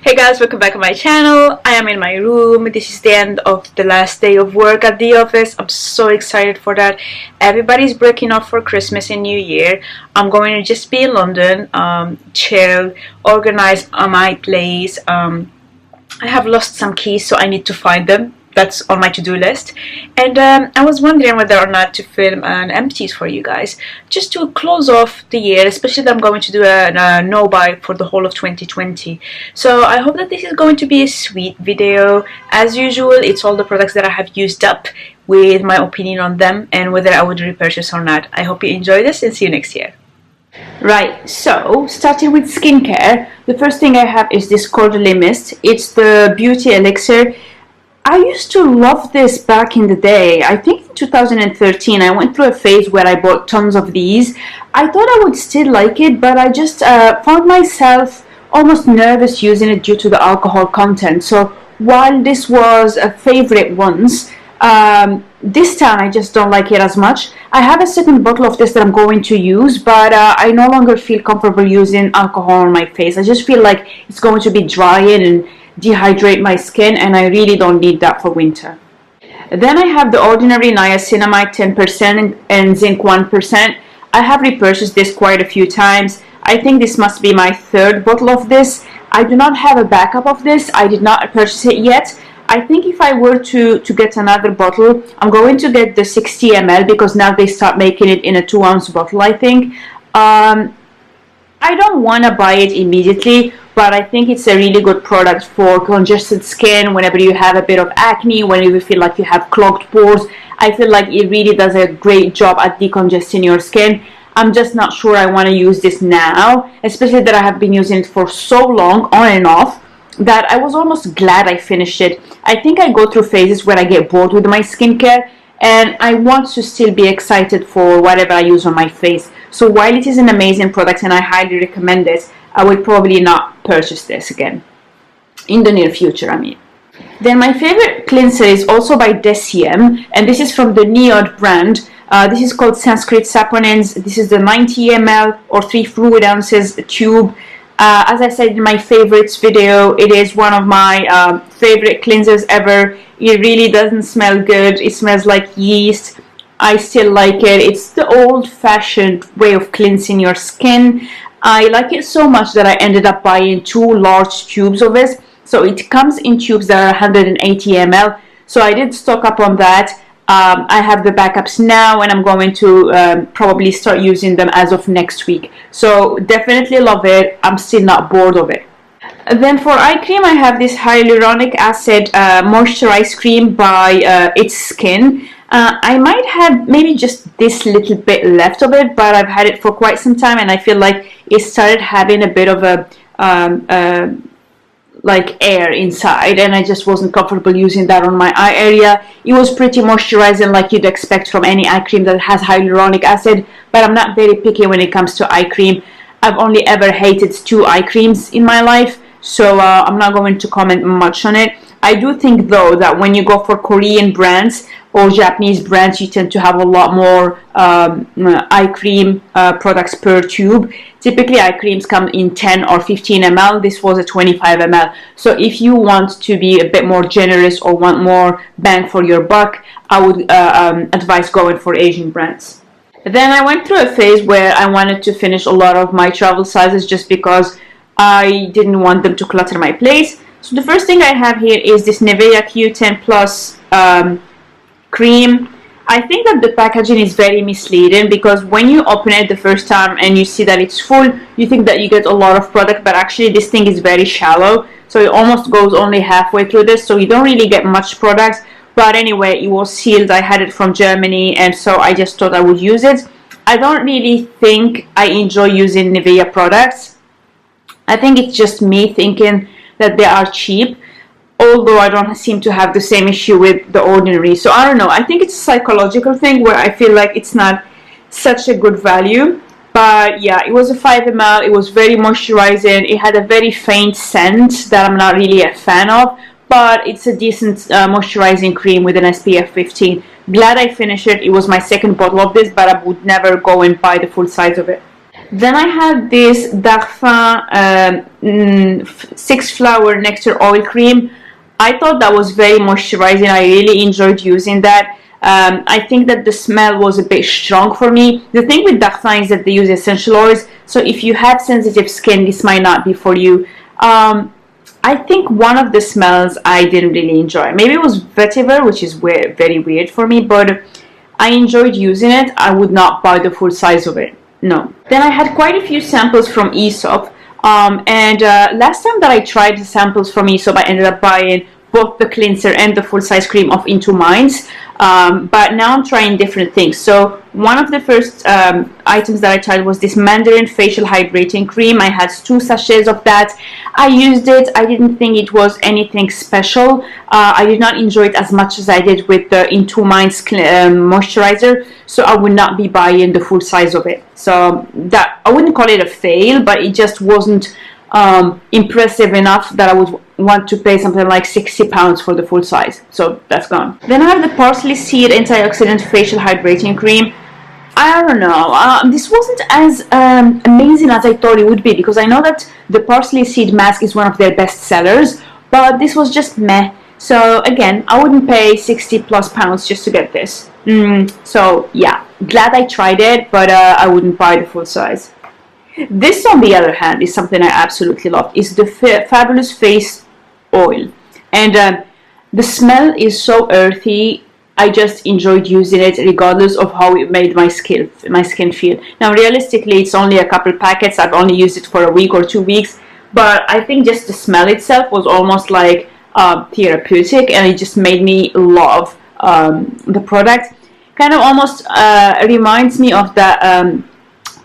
Hey guys, welcome back to my channel. I am in my room. This is the end of the last day of work at the office. I'm so excited for that. Everybody's breaking up for Christmas and New Year. I'm going to just be in London, chill, organize my place. I have lost some keys, so I need to find them. That's on my to-do list. And I was wondering whether or not to film an empties for you guys, just to close off the year, especially that I'm going to do a no-buy for the whole of 2020. So I hope that this is going to be a sweet video. As usual, it's all the products that I have used up with my opinion on them and whether I would repurchase or not. I hope you enjoy this and see you next year. Right, so starting with skincare, the first thing I have is this Cordially Mist. It's the Beauty Elixir. I used to love this back in the day. I think in 2013 I went through a phase where I bought tons of these. I thought I would still like it, but I just found myself almost nervous using it due to the alcohol content. So while this was a favorite once, this time I just don't like it as much. I have a second bottle of this that I'm going to use, but I no longer feel comfortable using alcohol on my face. I just feel like it's going to be drying and dehydrate my skin, and I really don't need that for winter. Then I have the Ordinary Niacinamide 10% and zinc 1%. I have repurchased this quite a few times. I think this must be my third bottle of this. I do not have a backup of this. I did not purchase it yet. I think if I were to get another bottle, I'm going to get the 60 ml because now they start making it in a 2-ounce bottle, I think. I don't want to buy it immediately, but I think it's a really good product for congested skin, whenever you have a bit of acne, when you feel like you have clogged pores. I feel like it really does a great job at decongesting your skin. I'm just not sure I want to use this now, especially that I have been using it for so long, on and off, that I was almost glad I finished it. I think I go through phases where I get bored with my skincare, and I want to still be excited for whatever I use on my face. So while it is an amazing product and I highly recommend this, I will probably not purchase this again in the near future, I mean. Then my favorite cleanser is also by Deciem, and this is from the Niod brand. This is called Sanskrit Saponins. This is the 90 ml or 3 fluid ounces tube. As I said in my favorites video, it is one of my favorite cleansers ever. It really doesn't smell good. It smells like yeast. I still like it. It's the old-fashioned way of cleansing your skin. I like it so much that I ended up buying 2 large tubes of it. So it comes in tubes that are 180 ml. So I did stock up on that. I have the backups now, and I'm going to probably start using them as of next week. So definitely love it. I'm still not bored of it. Then for eye cream, I have this hyaluronic acid moisturize cream by It's Skin. I might have maybe just this little bit left of it, but I've had it for quite some time, and I feel like it started having a bit of a like air inside, and I just wasn't comfortable using that on my eye area. It was pretty moisturizing, like you'd expect from any eye cream that has hyaluronic acid, but I'm not very picky when it comes to eye cream. I've only ever hated 2 eye creams in my life, so I'm not going to comment much on it. I do think though that when you go for Korean brands or Japanese brands, you tend to have a lot more eye cream products per tube. Typically eye creams come in 10 or 15 ml. This was a 25 ml. So if you want to be a bit more generous or want more bang for your buck, I would advise going for Asian brands. Then I went through a phase where I wanted to finish a lot of my travel sizes just because I didn't want them to clutter my place. So the first thing I have here is this Nivea Q10 Plus cream. I think that the packaging is very misleading because when you open it the first time and you see that it's full, you think that you get a lot of product, but actually this thing is very shallow. So it almost goes only halfway through this, so you don't really get much product. But anyway, it was sealed. I had it from Germany, and so I just thought I would use it. I don't really think I enjoy using Nivea products. I think it's just me thinking that they are cheap, although I don't seem to have the same issue with the Ordinary. So I don't know, I think it's a psychological thing where I feel like it's not such a good value. But yeah, it was a 5 ml, it was very moisturizing, it had a very faint scent that I'm not really a fan of, but it's a decent moisturizing cream with an SPF 15. Glad I finished it. It was my second bottle of this, but I would never go and buy the full size of it. Then I had this Darphin 6-flower nectar oil cream. I thought that was very moisturizing. I really enjoyed using that. I think that the smell was a bit strong for me. The thing with Darphin is that they use essential oils, so if you have sensitive skin, this might not be for you. I think one of the smells I didn't really enjoy. Maybe it was vetiver, which is very weird for me, but I enjoyed using it. I would not buy the full size of it. No. Then I had quite a few samples from Aesop. Last time that I tried the samples from Aesop, I ended up buying both the cleanser and the full-size cream of Into Minds. But now I'm trying different things. So one of the first items that I tried was this Mandarin facial hydrating cream. I had 2 sachets of that. I used it. I didn't think it was anything special. I did not enjoy it as much as I did with the Into Minds moisturizer. So I would not be buying the full size of it. So that I wouldn't call it a fail, but it just wasn't impressive enough that I would want to pay something like £60 for the full size. So that's gone. Then I have the Parsley Seed Antioxidant Facial Hydrating Cream. I don't know, this wasn't as amazing as I thought it would be, because I know that the Parsley Seed Mask is one of their best sellers, but this was just meh. So again, I wouldn't pay £60+ just to get this. So yeah, glad I tried it, but I wouldn't buy the full size. This, on the other hand, is something I absolutely love. It's the Fabulous Face Oil, and the smell is so earthy. I just enjoyed using it regardless of how it made my skin feel. Now realistically, it's only a couple packets. I've only used it for a week or 2 weeks, but I think just the smell itself was almost like therapeutic, and it just made me love the product. Kind of almost reminds me of the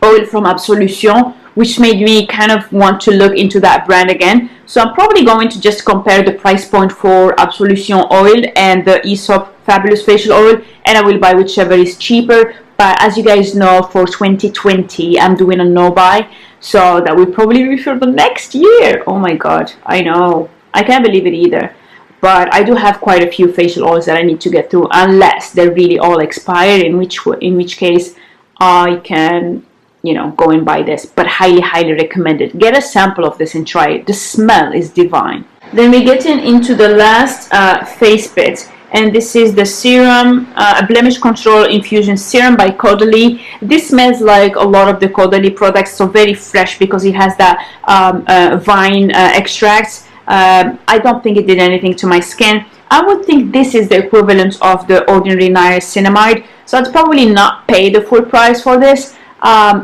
oil from Absolution, which made me kind of want to look into that brand again. So I'm probably going to just compare the price point for Absolution oil and the Aesop Fabulous Facial Oil, and I will buy whichever is cheaper. But as you guys know, for 2020 I'm doing a no buy, so that will probably be for the next year. Oh my god, I know, I can't believe it either. But I do have quite a few facial oils that I need to get through, unless they're really all expired, in which case I can, you know, go and buy this. But highly recommend it. Get a sample of this and try it. The smell is divine. Then we get into the last face bit, and this is the serum, blemish control infusion serum by Caudalie. This smells like a lot of the Caudalie products, so very fresh because it has that vine extracts. I don't think it did anything to my skin. I would think this is the equivalent of the Ordinary Niacinamide, so I'd probably not pay the full price for this.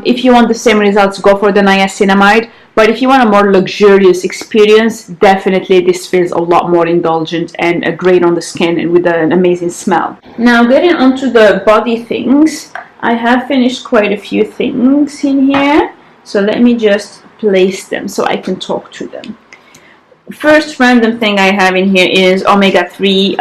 If you want the same results, go for the niacinamide. But if you want a more luxurious experience, definitely this feels a lot more indulgent and great on the skin and with an amazing smell. Now getting onto the body things, I have finished quite a few things in here. So let me just place them so I can talk to them. First random thing I have in here is omega-3.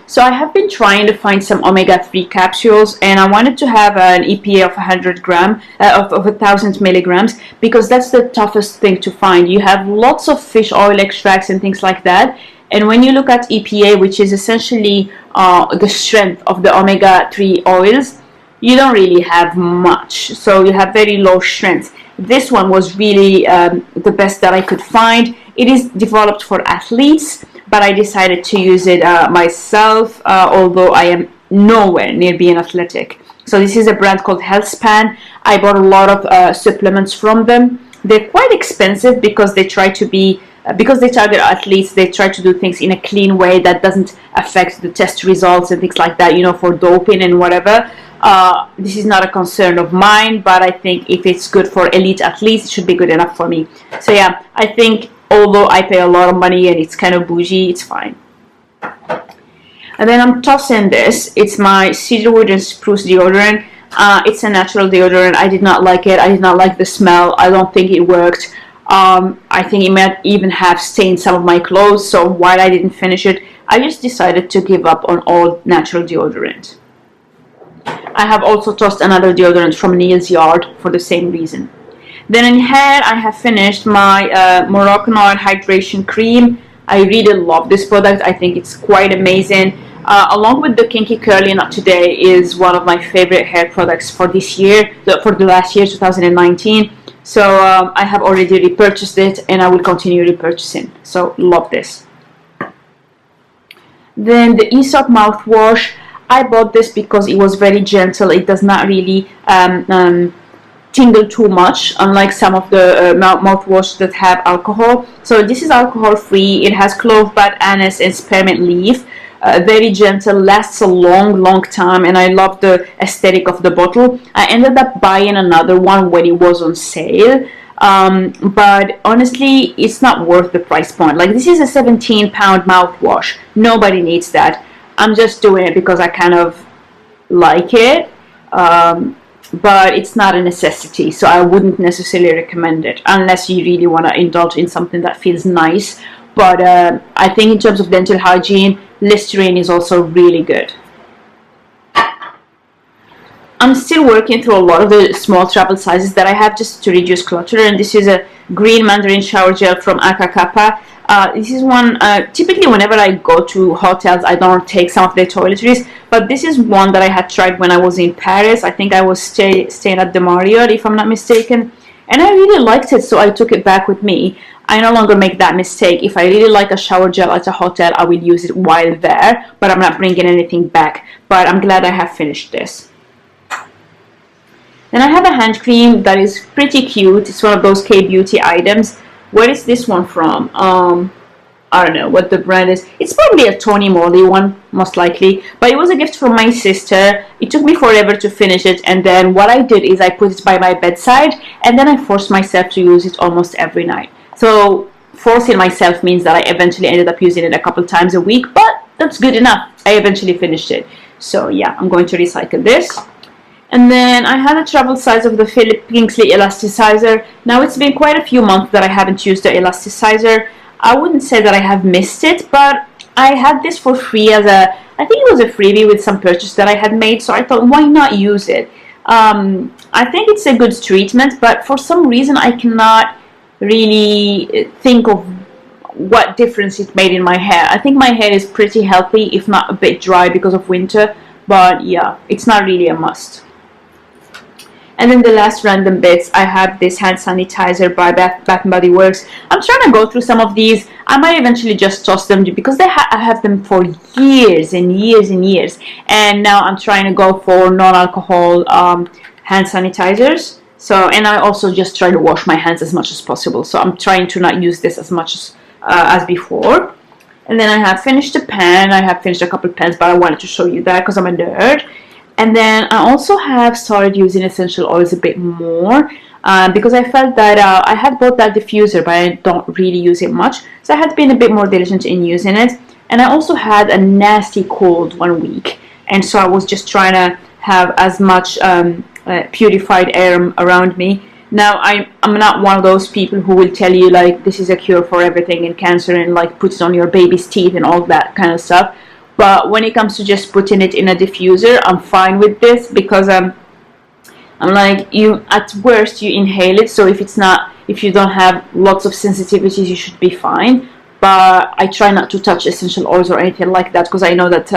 So I have been trying to find some omega-3 capsules, and I wanted to have an EPA of 100 gram of 1000 milligrams, because that's the toughest thing to find. You have lots of fish oil extracts and things like that, and when you look at EPA, which is essentially the strength of the omega-3 oils, you don't really have much, so you have very low strength. This one was really the best that I could find. It is developed for athletes, but I decided to use it myself, although I am nowhere near being athletic. So this is a brand called HealthSpan. I bought a lot of supplements from them. They're quite expensive because they try to be, because they target athletes, they try to do things in a clean way that doesn't affect the test results and things like that, you know, for doping and whatever. This is not a concern of mine, but I think if it's good for elite athletes, it should be good enough for me. So yeah, I think although I pay a lot of money and it's kind of bougie, it's fine. And then I'm tossing this. It's my cedarwood and spruce deodorant. It's a natural deodorant. I did not like it. I did not like the smell. I don't think it worked. I think it might even have stained some of my clothes. So while I didn't finish it, I just decided to give up on all natural deodorant. I have also tossed another deodorant from Neal's Yard for the same reason. Then in hair, I have finished my Moroccan Oil Hydration Cream. I really love this product. I think it's quite amazing. Along with the Kinky Curly Knot Today is one of my favorite hair products for this year, for the last year, 2019. So I have already repurchased it, and I will continue repurchasing. So love this. Then the Aesop mouthwash, I bought this because it was very gentle. It does not really tingle too much, unlike some of the mouthwash that have alcohol. So this is alcohol free. It has clove bud, anise, and spearmint leaf. Very gentle, lasts a long time, and I love the aesthetic of the bottle. I ended up buying another one when it was on sale, but honestly it's not worth the price point. Like, this is a 17-pound mouthwash. Nobody needs that. I'm just doing it because I kind of like it, but it's not a necessity, so I wouldn't necessarily recommend it unless you really want to indulge in something that feels nice. But I think in terms of dental hygiene, Listerine is also really good. I'm still working through a lot of the small travel sizes that I have just to reduce clutter, and this is a green mandarin shower gel from Akakapa. This is one, typically whenever I go to hotels I don't take some of their toiletries, but this is one that I had tried when I was in Paris. I think I was staying at the Marriott, if I'm not mistaken, and I really liked it, so I took it back with me. I no longer make that mistake. If I really like a shower gel at a hotel, I will use it while there, but I'm not bringing anything back. But I'm glad I have finished this. Then I have a hand cream that is pretty cute. It's one of those K-beauty items. Where is this one from? I don't know what the brand is. It's probably a Tony Moly one, most likely. But it was a gift from my sister. It took me forever to finish it, and then what I did is I put it by my bedside, and then I forced myself to use it almost every night. So forcing myself means that I eventually ended up using it a couple times a week, but that's good enough. I eventually finished it. So yeah, I'm going to recycle this. And then I had a travel size of the Philip Kingsley elasticizer. Now it's been quite a few months that I haven't used the elasticizer. I wouldn't say that I have missed it, but I had this for free as a, I think it was a freebie with some purchase that I had made, so I thought, why not use it? I think it's a good treatment, but for some reason I cannot really think of what difference it made in my hair. I think my hair is pretty healthy, if not a bit dry because of winter, but yeah, it's not really a must. And then the last random bits, I have this hand sanitizer by Bath & Body Works. I'm trying to go through some of these. I might eventually just toss them because I have them for years and years and years, and now I'm trying to go for non-alcohol hand sanitizers. So, and I also just try to wash my hands as much as possible. So I'm trying to not use this as much as before. And then I have finished the pen. I have finished a couple pens, but I wanted to show you that because I'm a nerd. And then I also have started using essential oils a bit more because I felt that I had bought that diffuser, but I don't really use it much. So I had been a bit more diligent in using it. And I also had a nasty cold one week. And so I was just trying to have as much purified air around me. Now I'm not one of those people who will tell you like this is a cure for everything and cancer and like put it on your baby's teeth and all that kind of stuff. But when it comes to just putting it in a diffuser, I'm fine with this because I'm like, you at worst you inhale it, so if you don't have lots of sensitivities, you should be fine. But I try not to touch essential oils or anything like that because I know that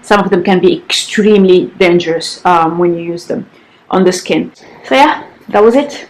some of them can be extremely dangerous when you use them on the skin. So yeah, that was it.